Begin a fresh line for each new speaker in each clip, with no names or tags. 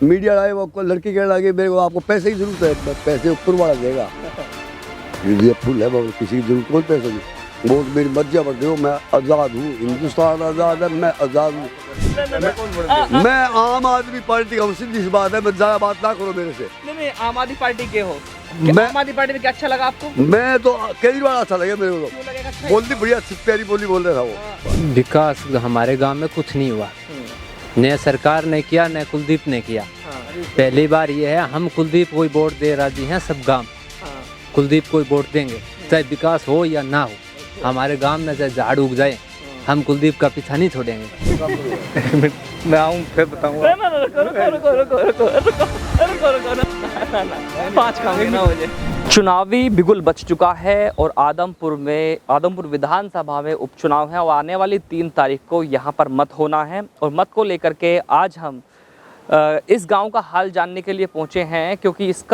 Media आए वो लड़की कहने लगे मेरे को आपको पैसे की जरूरत है, पैसे ऊपर वाला देगा। ये फुल है, किसी की जरूरत कोई पैसे नहीं, वोट मेरी मर्जी पर दो, मैं आज़ाद हूँ, हिंदुस्तान आज़ाद है, मैं आज़ाद हूँ। मैं आम आदमी पार्टी का हूँ, सीधी सी बात है, मैं ज़्यादा बात ना करो मेरे से।
नहीं आम आदमी पार्टी के हो,
मैं
आम आदमी पार्टी में क्या अच्छा लगा आपको?
मैं तो केजरीवाल अच्छा लगे मेरे को,
क्यों लगेगा अच्छा?
बोलती बढ़िया प्यारी बोली बोल रहा था वो।
विकास हमारे गांव में कुछ नहीं हुआ, न सरकार ने किया न कुलदीप ने किया। पहली बार ये है, हम कुलदीप को वोट दे राजी हैं सब गांव, कुलदीप को वोट देंगे चाहे विकास हो या ना हो। हमारे गांव में चाहे झाड़ उग जाए, हम कुलदीप का पीछा नहीं छोड़ेंगे।
मैं आऊँ फिर बताऊँगा।
पाँच काम ना मुझे। चुनावी बिगुल बच चुका है और आदमपुर विधानसभा में उपचुनाव है और आने वाली 3 तारीख को यहाँ पर मत होना है। और मत को लेकर के आज हम इस गांव का हाल जानने के लिए पहुँचे हैं, क्योंकि इस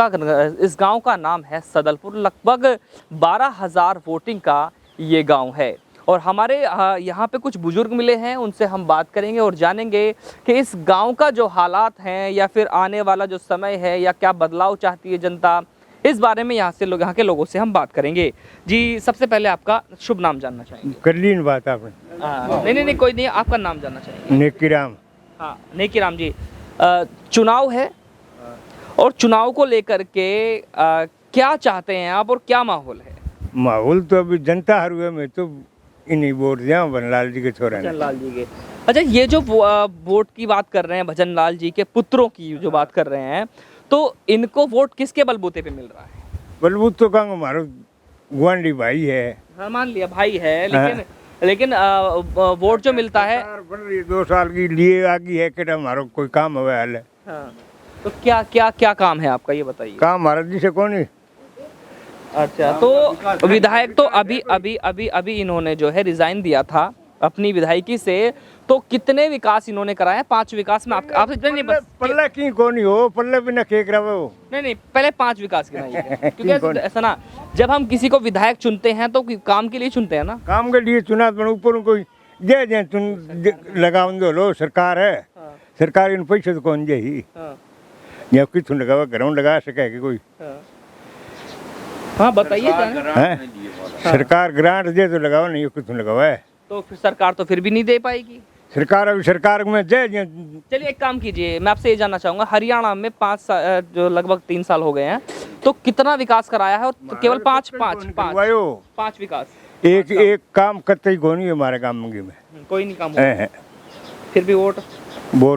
गांव का नाम है सदलपुर। लगभग 12,000 वोटिंग का ये गांव है और हमारे यहाँ पे कुछ बुजुर्ग मिले हैं, उनसे हम बात करेंगे और जानेंगे कि इस गांव का जो हालात हैं या फिर आने वाला जो समय है या क्या बदलाव चाहती है जनता, इस बारे में यहाँ के लोगों से हम बात करेंगे। जी, सबसे पहले आपका शुभ नाम जानना चाहेंगे।
कर ली न बात आपने।
नहीं कोई नहीं, आपका नाम जानना चाहेंगे।
नेकीराम।
हाँ नेकीराम जी, चुनाव है और चुनाव को लेकर के क्या चाहते हैं आप और क्या माहौल है?
माहौल तो अभी जनता हर हुए में तो इन्हीं वोट दिया बनलाल जी के छोरा ने।
भजन लाल जी के। अच्छा, ये जो वोट की बात कर रहे हैं, भजन लाल जी के पुत्रों की जो बात कर रहे हैं, तो इनको वोट किसके बलबूते पे मिल रहा है?
बलबूत तो कहूँगा हमारा गुआंढी भाई है।
हाँ मान लिया भाई है, लेकिन वोट जो मिलता है
बन रही है 2 साल की लिए आगे है कि हमारा कोई काम हुआ हाल है।
हाँ, तो क्या काम है आपका, ये बताइए।
काम हमारा जी से कौन है।
अच्छा, तो विधायक तो अभी इन्होंने जो है रिजाइन दिया था अपनी विधायकी से, तो कितने विकास इन्होंने कराए? 5 विकास में आप नहीं बस
पल्ले की कौन ही हो, पल्ले भी न केक रहा वो।
नहीं पहले 5 विकास गिनाइए। क्योंकि ऐसा ना, जब हम किसी को विधायक चुनते हैं तो काम के लिए चुनते हैं ना।
काम के लिए चुना तो ऊपर कोई जे तुम लगाओ दो सरकार है।
हाँ।
सरकार इन पैसे तो कौन जे ही या किथुन लगावा घरों लगा सके कोई।
हाँ बताइए
सरकार ग्रांट दे तो लगाओ नहीं, किथुन लगावा है।
तो फिर सरकार तो फिर भी नहीं दे पाएगी।
सरकार अभी सरकार में जे
चलिए एक काम कीजिए, मैं आपसे ये जानना चाहूंगा, हरियाणा में 5 साल जो लगभग 3 साल हो गए हैं, तो कितना विकास कराया है? और तो केवल 5 विकास।
एक काम करते ही कौन है हमारे काम में
कोई नहीं काम है। फिर भी वोट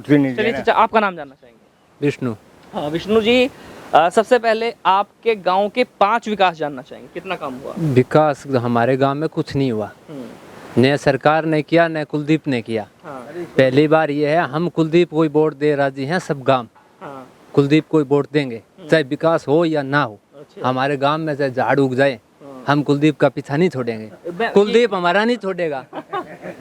ही नहीं।
चलिए अच्छा, आपका नाम जानना चाहेंगे।
विष्णु।
हाँ विष्णु जी, सबसे पहले आपके गांव के 5 विकास जानना चाहेंगे, कितना काम हुआ?
विकास हमारे गांव में कुछ नहीं हुआ, न सरकार ने किया न कुलदीप ने किया। पहली बार ये है, हम कुलदीप को वोट दे राजी हैं सब गांव, कुलदीप को वोट देंगे चाहे विकास हो या ना हो। हमारे गांव में चाहे झाड़ उग जाए, हम कुलदीप का पीछा नहीं छोड़ेंगे। कुलदीप हमारा नहीं छोड़ेगा।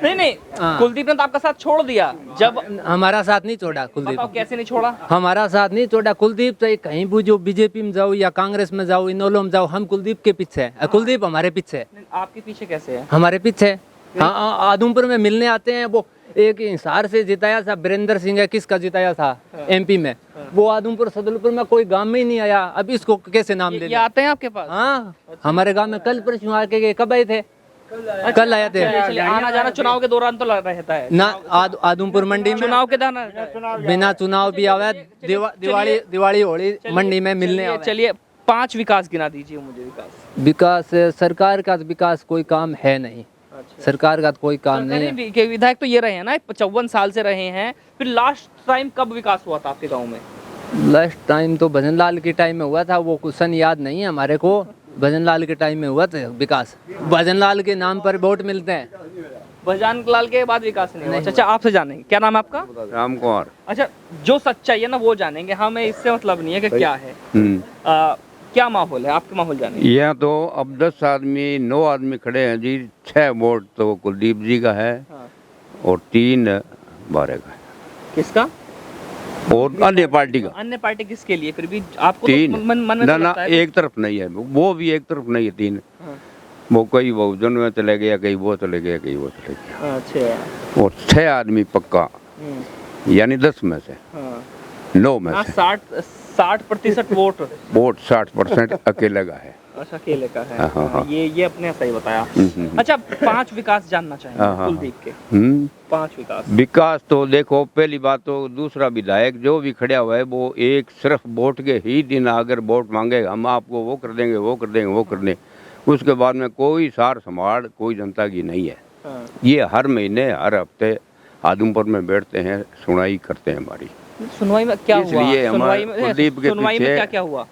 नहीं कुलदीप ने तो आपका साथ छोड़ दिया। जब
हमारा साथ नहीं छोड़ा कुलदीप।
कैसे नहीं छोड़ा?
हमारा साथ नहीं छोड़ा कुलदीप, चाहे कहीं भी जो बीजेपी में जाओ या कांग्रेस में जाओ, इनोलो में जाओ, हम कुलदीप के पीछे है। कुलदीप हमारे पीछे है।
आपके पीछे कैसे है?
हमारे पीछे। हाँ, आदमपुर में मिलने आते हैं। वो एक हिसार से जिताया था वीरेंद्र सिंह है, किसका जिताया था एमपी में, वो आदमपुर सदलपुर में कोई गांव में ही नहीं आया। अब इसको कैसे नाम ले?
आते हैं आपके पास?
हाँ, हमारे गांव में कल परसों आके गए। कब आए थे? कल आए थे।
आना जाना चुनाव के दौरान तो रहता है
ना। आदमपुर मंडी में
चुनाव के दाना
बिना चुनाव भी आवे, दिवाली होली मंडी में मिलने आवे।
चलिए 5 विकास गिना दीजिए मुझे।
विकास सरकार का विकास कोई काम है नहीं। सरकार का कोई काम नहीं है।
विधायक तो ये रहे हैं ना, 55 साल से रहे हैं। फिर लास्ट टाइम कब विकास हुआ था आपके गांव में?
लास्ट टाइम तो भजन लाल के टाइम में हुआ था, वो कुछ सन याद नहीं है हमारे को। भजन लाल के टाइम में हुआ था विकास। भजन लाल के नाम पर वोट मिलते हैं,
भजन लाल के बाद विकास नहीं हुआ। अच्छा, आपसे जानेंगे, क्या नाम है आपका?
राम कुमार।
अच्छा, जो सच्चाई है ना वो जानेंगे, हमें इससे मतलब नहीं है कि क्या है। क्या माहौल है, आपका माहौल जानेंगे।
यहाँ तो अब 10 आदमी 9 आदमी खड़े हैं जी। 6 वोट तो कुलदीप जी का है और 3 बारे का है।
किसका?
और अन्य पार्टी का।
अन्य पार्टी किसके लिए? फिर भी आपको
3
तो मन में
ना एक तरफ नहीं है, वो भी एक तरफ नहीं है। 3 वो कई बहुजन में चले गया, कहीं वो चले गया, कहीं वो चले गया।
अच्छा।
और 6 आदमी पक्का, यानी 10 में से। 9 में से
60% वोट
वोट 60% अकेले का है।
अच्छा अकेले का है।
हाँ, हाँ।
ये अपने सही बताया। अच्छा 5 विकास जानना चाहेंगे
हाँ, हाँ,
कुलदीप के। 5 विकास।
विकास तो देखो, पहली बात तो दूसरा विधायक जो भी खड़ा हुआ है वो एक सिर्फ वोट के ही दिन अगर वोट मांगेगा, हम आपको वो कर देंगे, वो कर देंगे, वो कर देंगे, उसके बाद में कोई सार संभाल कोई जनता की नहीं है।
हाँ।
ये हर महीने हर हफ्ते आदमपुर में बैठते हैं, सुनवाई करते हैं हमारी।
सुनवाई में क्या हुआ?
इसलिए हमारे कुलदीप के
सुनवाई में
पीछे
क्या हुआ?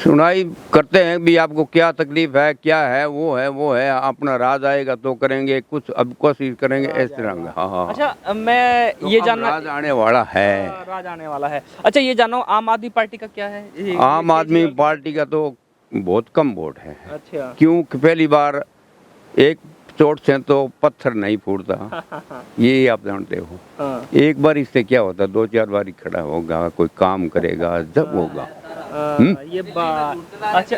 सुनाई करते हैं भी आपको क्या तकलीफ है, क्या है, वो है, अपना राज आएगा तो करेंगे, कुछ अब कोशिश करेंगे इस तरह। हाँ हाँ।
अच्छा मैं
तो
ये
अब
जानना,
राज आने वाला है।
राज आने वाला है। अच्छा ये जानो आम आदमी पार्टी का क्या है?
आम आदमी पार्टी का तो बहुत कम वोट है।
अच्छा
क्योंकि पहली बार एक चोट से तो पत्थर नहीं फूटता, ये आप जानते हो।
हाँ।
एक बार इससे क्या होता, 2-4 बार खड़ा होगा, कोई काम करेगा जब होगा।
ये बात अच्छा।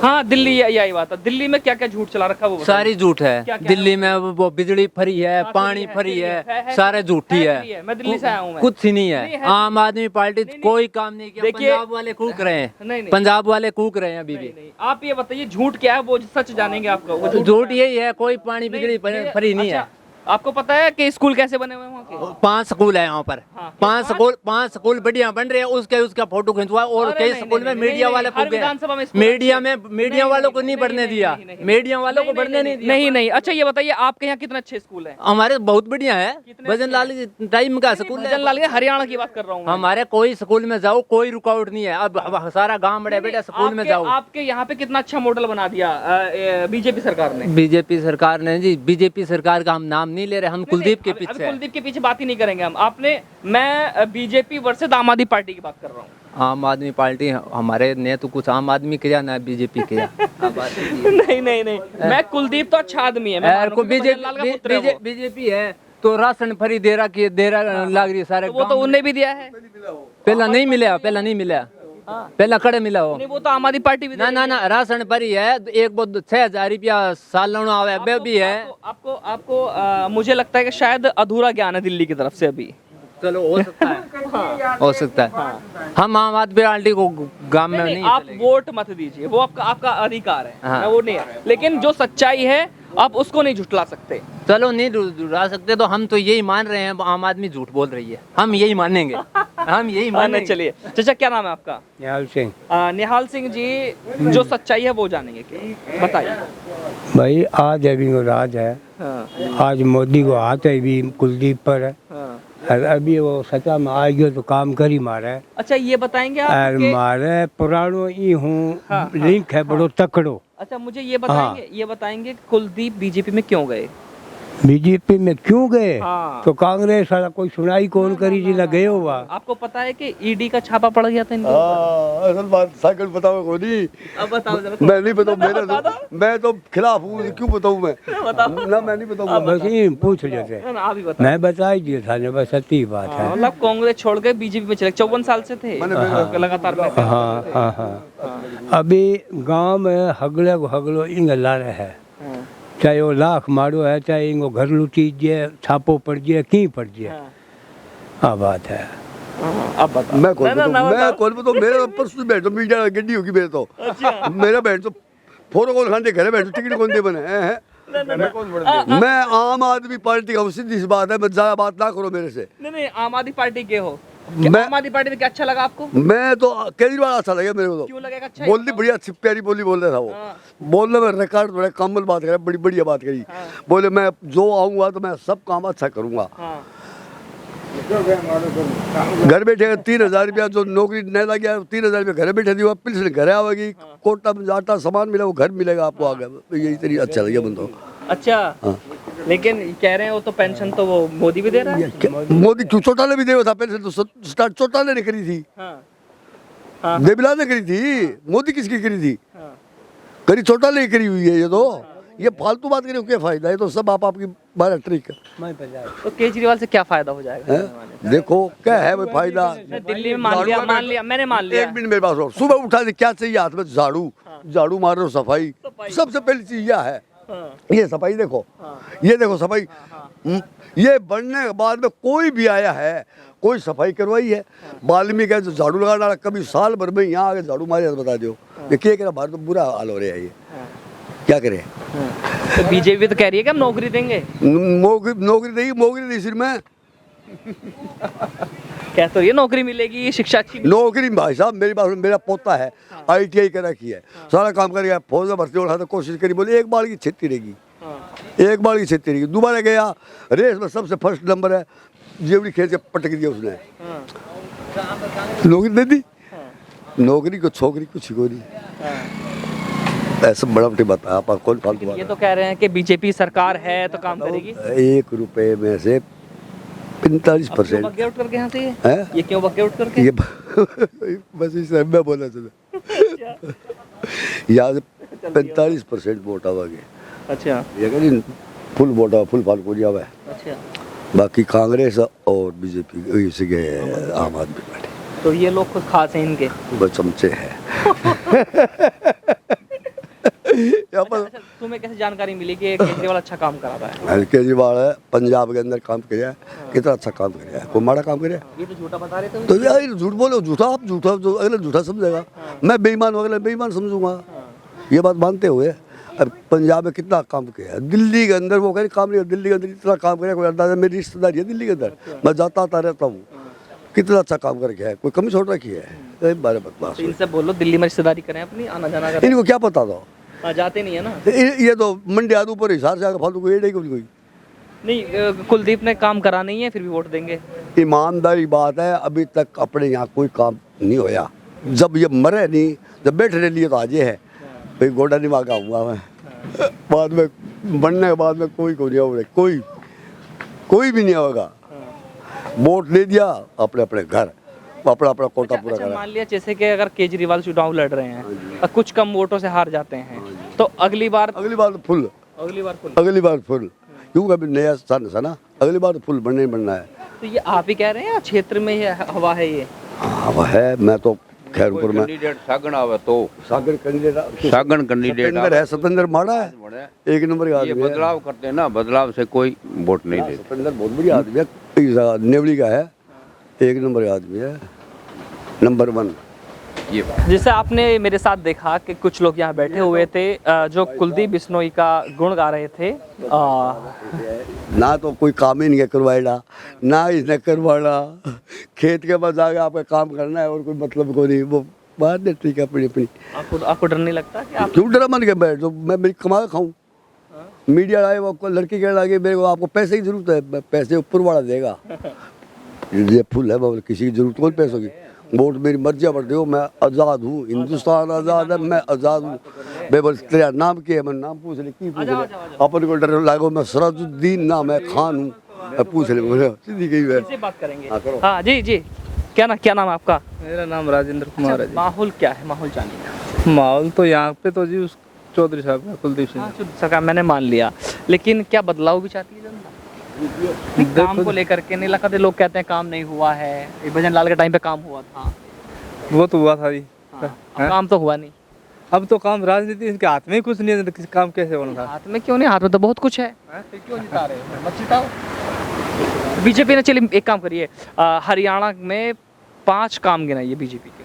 हाँ दिल्ली यही बात है। दिल्ली में क्या क्या झूठ चला रखा है वो बताइए।
सारी झूठ है।
क्या-क्या
दिल्ली में वो बिजली फ्री है,
हाँ,
पानी फ्री है, सारे झूठी
फ्री
है।
मैं दिल्ली से आया हूँ।
कुछ ही नहीं
नहीं
है।
है।
आम आदमी पार्टी कोई काम नहीं किया।
देखिए-
पंजाब वाले कूक रहे हैं।
नहीं, नहीं।
पंजाब वाले कूक रहे हैं अभी भी।
नहीं, आप ये बताइए झूठ क्या है, वो सच जानेंगे आपका। वो
झूठ यही है, कोई पानी बिजली फ्री नहीं है।
अच्छा, आपको पता है कि स्कूल कैसे बने हुए हैं वहाँ के?
5 स्कूल है यहाँ पर।
हाँ,
5 स्कूल बढ़िया बन रहे हैं। उसका फोटो खिंचवा और
अरे
कई
नहीं,
स्कूल में
नहीं,
मीडिया
नहीं,
वाले
हर
फूक गए।
विधानसभा में स्कूल
मीडिया
अच्छे-
में मीडिया वालों को नहीं बढ़ने दिया। मीडिया वालों को बढ़ने नहीं दिया।
नहीं। अच्छा ये बताइए आपके यहाँ कितने अच्छे स्कूल हैं?
हमारे बहुत बढ़िया है।
कितने
भजन लाल टाइम का स्कूल है।
भजन लाल के हरियाणा की बात कर रहा हूँ मैं।
हमारे कोई स्कूल में जाओ कोई रुकावट नहीं है। अब सारा गांव बड़े बेटा स्कूल में जाओ।
आपके यहाँ पे कितना अच्छा मॉडल बना दिया बीजेपी सरकार ने।
बीजेपी सरकार ने जी, बीजेपी सरकार का हम नाम नहीं ले रहे, हम कुलदीप के
अभी
पीछे।
कुलदीप के पीछे बात ही नहीं करेंगे हम। मैं बीजेपी वर्सेस आम आदमी पार्टी की बात कर रहा हूँ।
आम आदमी पार्टी हमारे ने तो कुछ आम आदमी किया ना बीजेपी किया।
नहीं मैं कुलदीप तो अच्छा आदमी है। मैं मानूं कि भजन लाल का पुत्र है वो।
बीजेपी है तो राशन फ्री दे रहा लाग रही सारे।
तो वो तो उन्हें भी दिया है।
पहला नहीं मिला। पहला कड़े मिला हो।
नहीं वो तो आम आदमी पार्टी भी दे रही है।
ना राशन फ्री है। एक वो 6,000 रुपया साल आवे वे भी है।
आपको मुझे लगता है कि शायद अधूरा ज्ञान है दिल्ली की तरफ से अभी।
चलो हो सकता है। हो सकता है। हम आम आदमी पार्टी को गांव में नहीं
आप वोट मत दीजिए, वो आपका अधिकार है।
हाँ।
मैं वो नहीं है, लेकिन जो सच्चाई है आप उसको नहीं झुठला सकते।
चलो नहीं जुड़ा सकते तो हम तो यही मान रहे हैं आम आदमी झूठ बोल रही है। हम यही मानेंगे। हम यही मानेंगे।
चलिए चाचा क्या नाम है आपका?
निहाल सिंह।
निहाल सिंह जी जो सच्चाई है वो जानेंगे क्या, बताइए।
भाई आज अभी वो राज है।
हाँ,
आज मोदी को हाथ है भी कुलदीप पर है।
हाँ।
और अभी वो सचा में आ गयो तो काम करी मारे।
अच्छा ये बताएंगे आप
और
कि
मारे पुरानो ई हूँ
हाँ,
लिंक है बड़ो तकड़ो।
अच्छा मुझे ये बताएंगे कि कुलदीप बीजेपी में क्यों गए?
बीजेपी में क्यों गए?
हाँ।
तो कांग्रेस वाला कोई सुनाई कौन करी जी ना गए हुआ।
आपको पता है कि ईडी का छापा पड़ गया था इनको?
हाँ असल बात साइकिल बताओ को नहीं।
अब बताओ जरा।
मैं नहीं बताऊँ, मैं तो खिलाफ हूँ, क्यों बताऊँ मैं? ना मैं नहीं बताऊँगा।
बस ये पूछ लेते।
ना, आप ही बताओ।
मैं बताई दिया था ने, बस सच्ची बात है।
मतलब कांग्रेस छोड़ के बीजेपी में चले 54 साल से थे लगातार में।
हाँ। अभी गांव में हगलो इंग ला रहे है।
हाँ,
चाहे वो लाख मारो है, चाहे इनको घर लुटी जाए, छापो पड़ जाए, की पड़ जाए।
हाँ,
हाँ बात है।
अब बताओ।
मैं कौन
ना,
बताऊँ? मैं
बताओ।
कौन बताऊँ? मेरे परसों बैठ तो मीडिया गड्डी होगी मेरे तो।
अच्छा।
मेरा बैठ तो फोटो कौन खाने घरे बैठ टिकट कौन दे बने हैं? मैं आम आदमी पार्टी का हूँ, सीधी सी बात है। मैं ज्यादा बात ना करो मेरे से।
नहीं आम आदमी पार्टी के हो।
मैं-
आम आदमी पार्टी में क्या अच्छा लगा आपको?
मैं तो केजरीवाल अच्छा लगा मेरे को।
क्यों लगेगा अच्छा?
बोलनी बढ़िया अच्छी प्यारी बोली बोल रहा था वो।
हाँ।
बोलने में रिकॉर्ड बड़े कमल बात करे, बड़ी बढ़िया बात करी।
हाँ।
बोले मैं जो आऊंगा तो मैं सब काम अच्छा करूंगा।
हाँ,
घर बैठे 3,000 रुपया जो नौकरी नहीं लग गया, 3,000 रुपया घर बैठे दिया, पेंशन घर आवेगी, कोटा में जाता सामान मिला वो घर मिलेगा आपको आगे। तो यही तरीका अच्छा लगे बंदो।
अच्छा।
हाँ।
लेकिन कह रहे हैं वो तो पेंशन तो वो मोदी भी दे रहा है।
मोदी चौटाले भी दे था पेंशन, तो स्टार्ट चौटाले ने करी थी,
हाँ,
देविलाल ने करी थी। मोदी किसकी करी थी?
हाँ।
करी चौटाले ही करी हुई है। ये तो ये फालतू बात करे क्या फायदा है? तो सब आपकी बारह ट्रिक
तो केजरीवाल से क्या फायदा हो जाएगा?
है। देखो क्या है भाई फायदा?
दिल्ली में मान लिया मैंने मान लिया।
एक मिनट मेरे पास और सुबह उठा दे, क्या चाहिए हाथ में? झाड़ू मार रहे हो, सफाई। सबसे पहली चीज यह है।
हाँ,
ये सफाई देखो,
हाँ।
ये देखो सफाई। ये बढ़ने के बाद में कोई भी आया है, कोई सफाई करवाई है? वाल्मीकि का जो झाड़ू लगाने वाला कभी साल भर में यहाँ आके झाड़ू मारे तो बता दो, ये क्या करा? भारत तो बुरा हाल हो रहा है, ये क्या करे?
तो बीजेपी तो कह रही है कि हम नौकरी देंगे।
नौकरी दी सिर में
क्या तो ये नौकरी मिलेगी, शिक्षा अच्छी
नौकरी भाई साहब मेरी बात, मेरा पोता है ITI कर रखी है, सारा काम कर गया, फौज में भर्ती होना तो कोशिश करी, बोले एक बार की छेती रहेगी, एक बार की छेती रहेगी। दोबारा गया रेस में सबसे फर्स्ट नंबर है, जेवड़ी खेल के पटक दिया उसने, नौकरी दे दी। नौकरी को छोकरी कुछ को नहीं, ऐसा बड़ा बड़ी बात है। आप कौन फालतू बात?
ये तो कह रहे हैं कि बीजेपी सरकार है तो काम करेगी।
1 रुपए में से 45%
वर्कआउट करके यहाँ से
हैं?
ये क्यों वर्कआउट करके?
ये बस इस मैं बोला चलो यहाँ से 45% वोट आवागे।
अच्छा
ये कहीं फुल वोट फुल फाल को दिया हुआ है।
अच्छा,
बाकी कांग्रेस और बीजेपी से गए आम आदमी पार्टी,
तो ये लोग खुद खास हैं इनके,
बस चमचे हैं। यहाँ पर
अच्छा, तुम्हें कैसे जानकारी मिली कि केजरीवाल अच्छा काम करा रहा है?
केजरीवाल है पंजाब के अंदर काम किया है, कितना अच्छा काम किया है, कोई माड़ा काम किया?
ये तो झूठा बता रहे थे।
तो यार झूठ बोलो, झूठा आप झूठा जो अगला झूठा समझेगा, मैं बेईमान अगला बेईमान समझूंगा, ये बात मानते हुए। अब पंजाब में कितना काम किया है, दिल्ली के अंदर वो कहीं काम नहीं, दिल्ली के अंदर इतना काम किया, कोई अंदाजा, मेरी रिश्तेदारी है दिल्ली के अंदर, मैं जाता आता रहता हूँ, कितना अच्छा काम करके है, कोई कमी छोड़ रखी है? बारे बकवास।
तो इनसे बोलो दिल्ली में रिश्तेदारी करें अपनी, आना जाना करें।
इनको क्या पता था?
जाते नहीं है ना
ये तो मंडी आदू पर हिसार से आकर फालतू को ये कोई
नहीं। कुलदीप ने काम करा नहीं है फिर भी वोट देंगे।
ईमानदारी बात है, अभी तक अपने यहाँ कोई काम नहीं होया, जब ये मरे नहीं, जब बैठने लिए तो आज ये है भाई, गोडा नहीं मांगा हुआ मैं, बाद में बनने के बाद में कोई को नहीं होगा, कोई भी नहीं होगा। वोट ले दिया, अपने अपने घर अपना अपना कोटा पूरा
अच्छा,
करा।
मान लिया जैसे कि अगर केजरीवाल चुनाव लड़ रहे हैं और कुछ कम वोटों से हार जाते हैं तो अगली बार
फुल,
अगली बार
फुल क्योंकि अभी नया सन है ना, अगली बार फुल बनना ही बनना है।
तो ये आप ही कह रहे हैं क्षेत्र में ये हवा है ये?
हाँ वह है, मैं तो खैरपुर में
कैंडिडेट सागण आवे तो
सागर कैंडिडेट
सागण कैंडिडेट
है, सतेंद्र माड़ा है, एक नंबर का
ये
आदमी है।
बदलाव करते हैं ना, बदलाव से कोई वोट नहीं देते।
सतेंद्र बहुत बढ़िया आदमी है, नेवली का है, एक नंबर का आदमी है, नंबर 1।
ये बात
जैसे आपने मेरे साथ देखा कि कुछ लोग यहाँ बैठे हुए थे जो कुलदीप बिश्नोई का गुण गा रहे थे।
ना तो कोई काम ही नहीं करवाएगा, ना इसने करवाना, खेत के पास जाके आपका काम करना है और कोई मतलब को नहीं, वो बात नहीं ठीक है अपनी अपनी।
आपको डर नहीं लगता कि आप
क्यों डरा मन के बैठ, जो मैं मेरी कमा के खाऊं? मीडिया आए वो लड़की कहने लगे मेरे को आपको पैसे की जरूरत है, पैसे ऊपर वाला देगा, ये फुल है बाबू, किसी की जरूरत कौन पैसों की? वोट मेरी मर्जी पर दो, मैं आज़ाद हूँ, हिंदुस्तान आज़ाद है, मैं आज़ाद हूँ। भाई बोल तेरा नाम क्या है? मैं नाम पूछ ले, की पूछ ले, अपन को डर लागो, मैं सराजुद्दीन नाम है, खान हूँ, पूछ ले, बोले सीधी गई है।
इसे बात करेंगे।
हाँ, करो।
हाँ जी जी, क्या नाम है आपका?
मेरा नाम राजेंद्र कुमार है जी।
माहौल क्या है, माहौल जानिए।
माहौल तो यहाँ पे तो जी उस चौधरी साहब का, कुलदीप सिंह।
हाँ, सरकार मैंने मान लिया, लेकिन क्या बदलाव भी चाहती है जनता? नहीं, काम को लेकर के नहीं लगता, लोग कहते हैं काम नहीं हुआ है, ये भजन लाल के टाइम पे काम हुआ था।
वो तो हुआ था जी।
हाँ, अब काम तो हुआ नहीं।
अब तो काम राजनीति, इनके हाथ में ही कुछ नहीं है, तो किसी काम कैसे होना था?
हाथ में क्यों नहीं, हाथ में तो बहुत कुछ है, फिर क्यों जिता रहे हो? मत जिताओ। बीजेपी ने, चलिए एक काम करिए, हरियाणा में 5 काम गिनाइए बीजेपी के।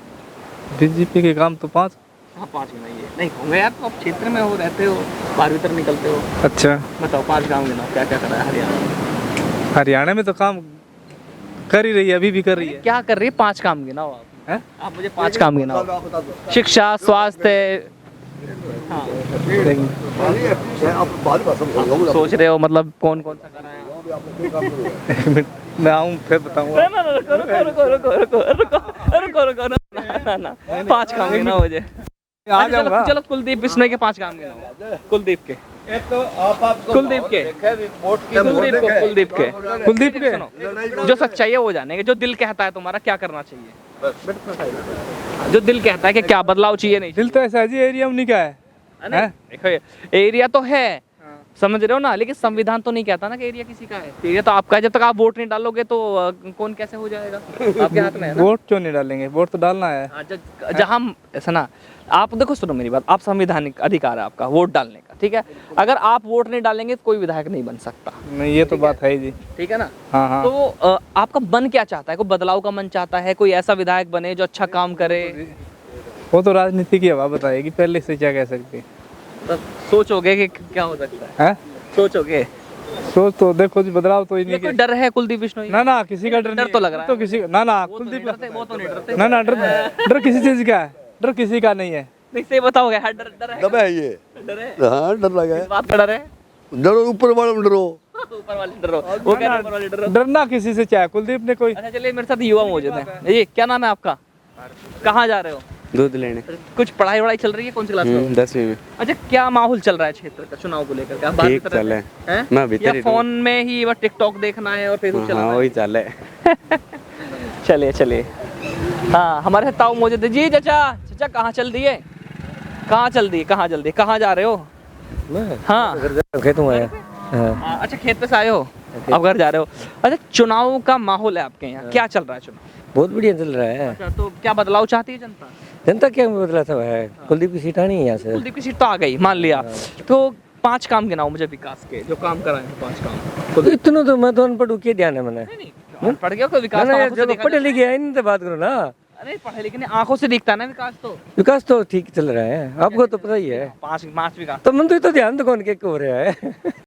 बीजेपी के काम तो 5।
हाँ 5 गिनाइए। नहीं होंगे यार, तो आप क्षेत्र में हो, रहते हो, बाहर भीतर निकलते हो,
अच्छा
बताओ 5 काम गिनाओ, क्या क्या करा है हरियाणा में?
हरियाणा में तो काम कर ही रही है, अभी भी कर रही है।
क्या कर रही है? 5 काम गिनाओ आप।
हैं?
आप मुझे 5 काम गिनाओ। शिक्षा, स्वास्थ्य। हाँ, सोच रहे हो मतलब कौन कौन सा करा है?
मैं आऊँ फिर बताऊँगा।
ना 5 काम गिनाओ मुझे।
आ जाऊँगा।
चलो कुलदीप बिश्नोई के 5 काम गिनाओ। कुलदीप के जो सच्चाई है वो जानेंगे, जो दिल कहता है तुम्हारा क्या करना चाहिए, जो दिल कहता है कि क्या बदलाव चाहिए। नहीं
दिल तो ऐसा है जी, एरिया में नहीं क्या है?
नहीं, देखो एरिया तो है, समझ रहे हो ना, लेकिन संविधान तो नहीं कहता ना कि एरिया किसी का है। एरिया तो आपका है, जब तक आप वोट नहीं डालोगे तो कौन कैसे हो जाएगा, आपके हाथ में है ना।
वोट क्यों नहीं डालेंगे, वोट तो डालना है।
हाँ, जहाँ ऐसा ना, आप देखो सुनो मेरी बात, आप संवैधानिक अधिकार है आपका वोट डालने का, ठीक है। अगर आप वोट नहीं डालेंगे तो कोई विधायक नहीं बन सकता,
नहीं ये तो बात है जी।
ठीक है ना।
हाँ हाँ।
तो आपका मन क्या चाहता है, कोई बदलाव का मन चाहता है, कोई ऐसा विधायक बने जो अच्छा काम करे।
वो तो राजनीति की हवा बताएगी, पहले से क्या कह सकते
तो सोचोगे कि क्या हो सकता है,
हैं।
सोचोगे।
सोच तो देखो जी, बदलाव तो ही नहीं
कोई डर है कुलदीप बिश्नोई?
ना ना, किसी का डर
डर
नहीं
तो
है।
लग रहा है।
तो किसी ना ना
वो तो नहीं
कुलदीप
डरते, वो तो नहीं डरते।
ना ना, डर किसी चीज का है, डर किसी का नहीं है।
नहीं सही बताओगे, हाँ, डर है,
डर है ये,
डर है।
हाँ डर लगा
इस
है।
बात का डर है।
डरो ऊपर वाले में डरो।
ऊपर वाले डरो, वो कह रहे हैं ऊपर वाले डरो।
डरना किसी से चाहे, कुलदीप ने कोई।
अच्छा चलिए, मेरे साथ युवा मौजूद है। ये क्या नाम है आपका, कहाँ जा रहे हो?
दूध लेने।
कुछ पढ़ाई वढ़ाई चल रही है, कौन सी क्लास में हो?
10वीं में।
अच्छा, क्या माहौल चल रहा है क्षेत्र का चुनाव को लेकर के? आप बाहर
ठीक
की तरफ
चल
हैं?
है। मैं भीतर
या
ही
फोन में ही बस टिकटॉक देखना है और फेसबुक
हाँ
चलाना है?
वही चल है।
चलिए चलिए, हाँ हमारे साथ ताऊ मौजूद है। जी चाचा, चाचा कहाँ चल दिए, कहाँ चल दिए, कहाँ जल्दी, कहाँ जा रहे हो? हाँ
खेतों में
अच्छा, खेत पे से आए हो, अब घर जा रहे हो। अच्छा, चुनाव का माहौल है आपके यहाँ, क्या चल रहा है चुनाव?
बहुत बढ़िया चल रहा है।
अच्छा, तो क्या बदलाव चाहती है जनता?
जनता क्या बदला सब है, कुलदीप की सीट आनी है यहाँ से।
कुलदीप की सीट तो आ गई, मान लिया। तो 5 काम गिनाओ मुझे विकास के, जो काम कराए हैं 5 काम।
तो इतना तो मैं तो अनपढ़ हूँ, क्या ध्यान है मैंने।
नहीं, पढ़ गया कोई विकास
ना
तो
ना,
आंखों से
जब
देखा
पढ़े
जाता है।
लिखे हैं इन तो बात करो ना।
अरे पढ़े लिखे नहीं, आंखों से दिखता है ना विकास तो।
विकास तो ठीक चल रहा है, आपको तो पता ही है।
5 विकास
तो मन तो ध्यान तो कौन के हो रहा है।